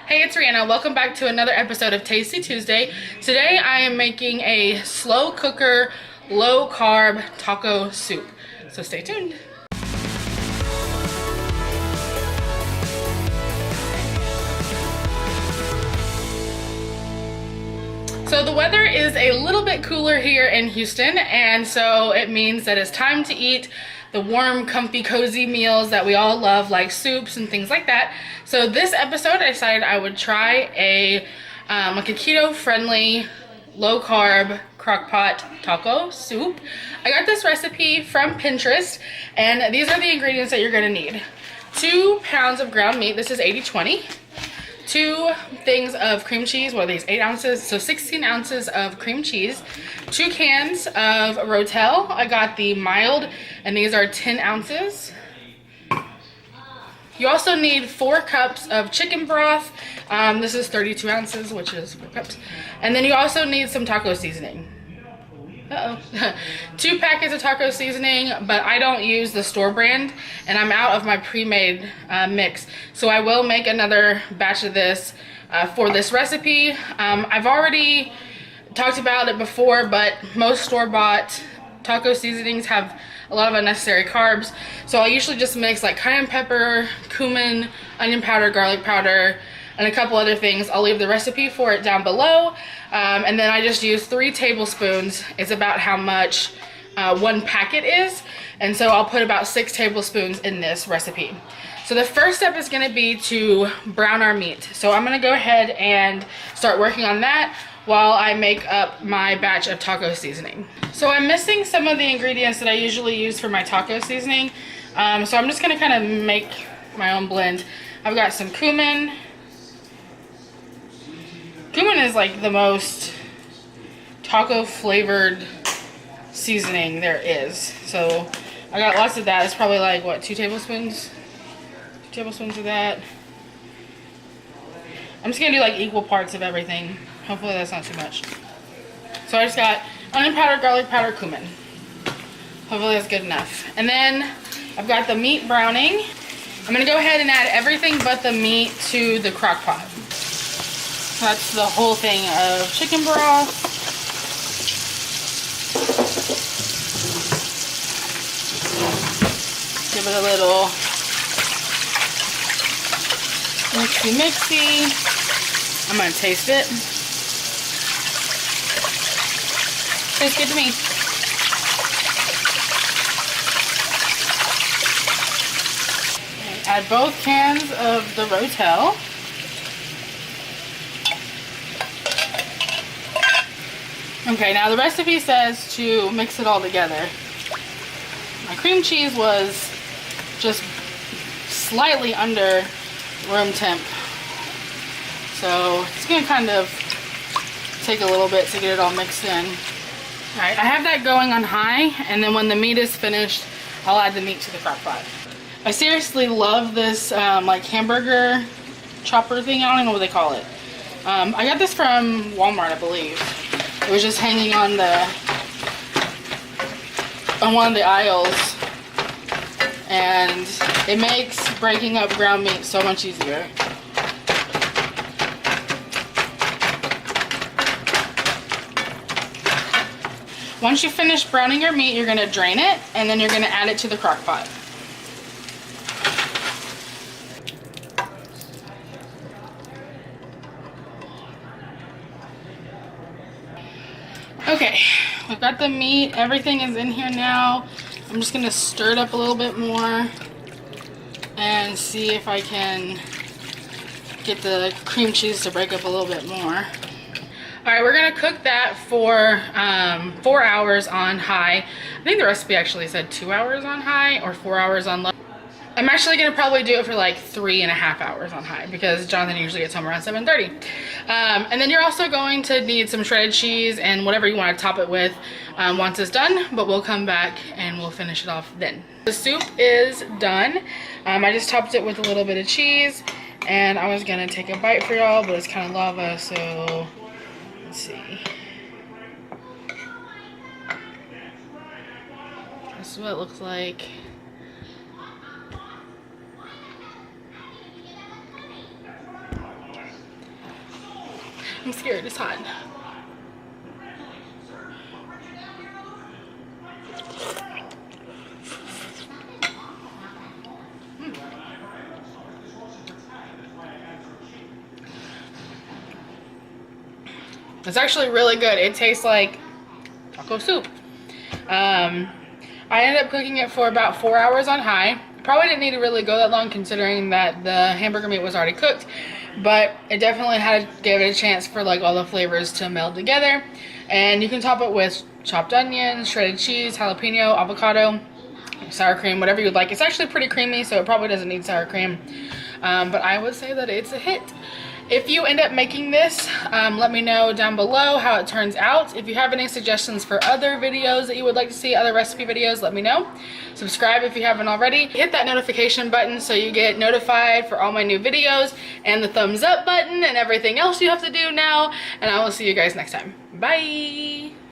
Hey, it's Rhianna. Welcome back to another episode of Tasty Tuesday. Today I am making a slow cooker, low carb taco soup. So stay tuned. So the weather is a little bit cooler here in Houston, and so it means that it's time to eat the warm, comfy, cozy meals that we all love, like soups and things like that. So this episode, I decided I would try like a keto-friendly, low-carb crock-pot taco soup. I got this recipe from Pinterest, and these are the ingredients that you're gonna need. 2 pounds of ground meat. This is 80-20. 2 things of cream cheese. What are these? 8 ounces, so 16 ounces of cream cheese. 2 cans of Rotel. I got the mild, and these are 10 ounces. You also need 4 cups of chicken broth. This is 32 ounces, which is 4 cups. And then you also need some taco seasoning. 2 packets of taco seasoning, but I don't use the store brand, and I'm out of my pre-made mix, so I will make another batch of this for this recipe. I've already talked about it before, but most store-bought taco seasonings have a lot of unnecessary carbs, so I usually just mix like cayenne pepper, cumin, onion powder, garlic powder, and a couple other things. I'll leave the recipe for it down below. And then I just use 3 tablespoons. It's about how much 1 packet is. And so I'll put about 6 tablespoons in this recipe. So the first step is gonna be to brown our meat. So I'm gonna go ahead and start working on that while I make up my batch of taco seasoning. So I'm missing some of the ingredients that I usually use for my taco seasoning. So I'm just gonna kind of make my own blend. I've got some cumin. Cumin is like the most taco flavored seasoning there is. So I got lots of that. It's probably like, what, 2 tablespoons? 2 tablespoons of that. I'm just gonna do like equal parts of everything. Hopefully that's not too much. So I just got onion powder, garlic powder, cumin. Hopefully that's good enough. And then I've got the meat browning. I'm gonna go ahead and add everything but the meat to the crock pot. That's the whole thing of chicken broth. Give it a little mixy. I'm gonna taste it. Tastes good to me. Add both cans of the Rotel. Okay, now the recipe says to mix it all together. My cream cheese was just slightly under room temp, so it's gonna kind of take a little bit to get it all mixed in. All right, I have that going on high, and then when the meat is finished, I'll add the meat to the crock pot. I seriously love this like hamburger chopper thing. I don't even know what they call it. I got this from Walmart, I believe. It was just hanging on one of the aisles, and it makes breaking up ground meat so much easier. Once you finish browning your meat, you're gonna drain it, and then you're gonna add it to the crock pot. Okay, I've got the meat, everything is in here now. I'm just gonna stir it up a little bit more and see if I can get the cream cheese to break up a little bit more. All right, we're gonna cook that for 4 hours on high. I think the recipe actually said 2 hours on high or 4 hours on low. I'm actually gonna probably do it for like 3.5 hours on high, because Jonathan usually gets home around 7:30. And then you're also going to need some shredded cheese and whatever you want to top it with once it's done, but we'll come back and we'll finish it off then. The soup is done. I just topped it with a little bit of cheese, and I was gonna take a bite for y'all, but it's kind of lava, so let's see. This is what it looks like. I'm scared, it's hot. It's actually really good. It tastes like taco soup. I ended up cooking it for about 4 hours on high. Probably didn't need to really go that long considering that the hamburger meat was already cooked, but it definitely gave it a chance for like all the flavors to meld together. And you can top it with chopped onions, shredded cheese, jalapeno, avocado, sour cream, whatever you'd like. It's actually pretty creamy, so it probably doesn't need sour cream. But I would say that it's a hit. If you end up making this, let me know down below how it turns out. If you have any suggestions for other videos that you would like to see, other recipe videos, let me know. Subscribe if you haven't already. Hit that notification button so you get notified for all my new videos, and the thumbs up button and everything else you have to do now. And I will see you guys next time. Bye!